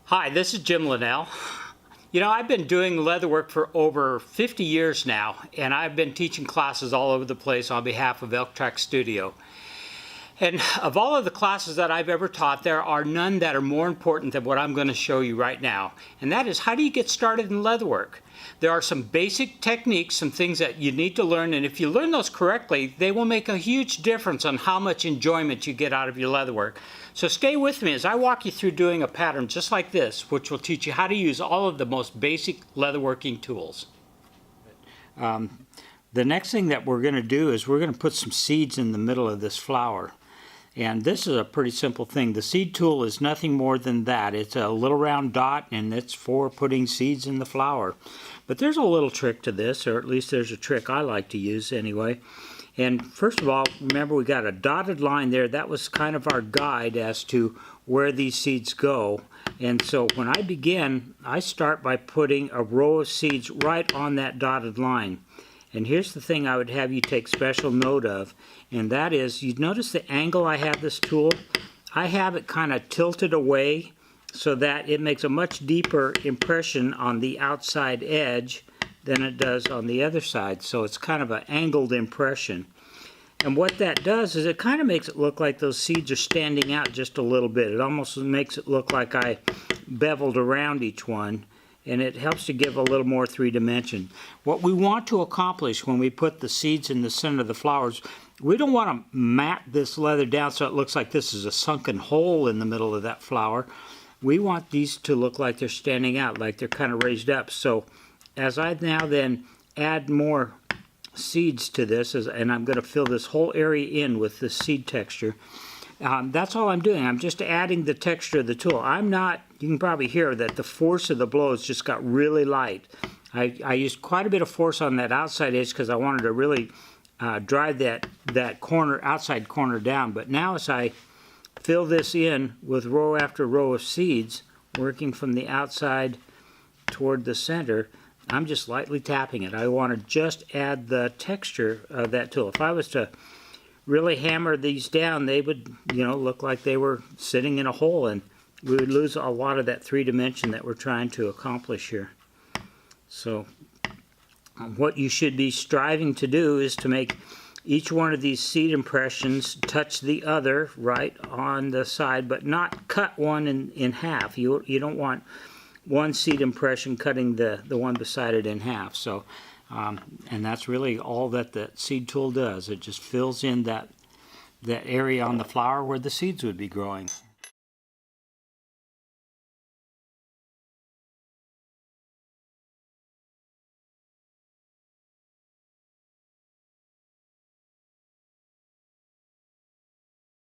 Hi, this is Jim Linnell. You know, I've been doing leatherwork for over 50 years now, and I've been teaching classes all over the place on behalf of Elk Track Studio. And of all of the classes that I've ever taught, there are none that are more important than what I'm going to show you right now. And that is, how do you get started in leatherwork? There are some basic techniques, some things that you need to learn, and if you learn those correctly, they will make a huge difference on how much enjoyment you get out of your leatherwork. So stay with me as I walk you through doing a pattern just like this, which will teach you how to use all of the most basic leatherworking tools. The next thing that we're going to do is we're going to put some seeds in the middle of this flower. And this is a pretty simple thing. The seed tool is nothing more than that. It's a little round dot, and it's for putting seeds in the flower. But there's a little trick to this, or at least there's a trick I like to use anyway. And first of all, remember we got a dotted line there. That was kind of our guide as to where these seeds go. And so when I begin, I start by putting a row of seeds right on that dotted line. And here's the thing I would have you take special note of, and that is, you notice the angle I have this tool? I have it kind of tilted away so that it makes a much deeper impression on the outside edge than it does on the other side. So it's kind of an angled impression. And what that does is it kind of makes it look like those seeds are standing out just a little bit. It almost makes it look like I beveled around each one. And it helps to give a little more three-dimension. What we want to accomplish when we put the seeds in the center of the flowers, we don't want to mat this leather down so it looks like this is a sunken hole in the middle of that flower. We want these to look like they're standing out, like they're kind of raised up. So as I now then add more seeds to this, and I'm going to fill this whole area in with the seed texture, that's all I'm doing. I'm just adding the texture of the tool. I'm not, you can probably hear that the force of the blows just got really light. I used quite a bit of force on that outside edge because I wanted to really drive that corner, outside corner down. But now as I fill this in with row after row of seeds, working from the outside toward the center, I'm just lightly tapping it. I want to just add the texture of that tool. If I was to really hammer these down, they would, look like they were sitting in a hole, and we would lose a lot of that three-dimension that we're trying to accomplish here. So what you should be striving to do is to make each one of these seed impressions touch the other right on the side, but not cut one in half. You don't want one seed impression cutting the one beside it in half. So and that's really all that the seed tool does. It just fills in that area on the flower where the seeds would be growing.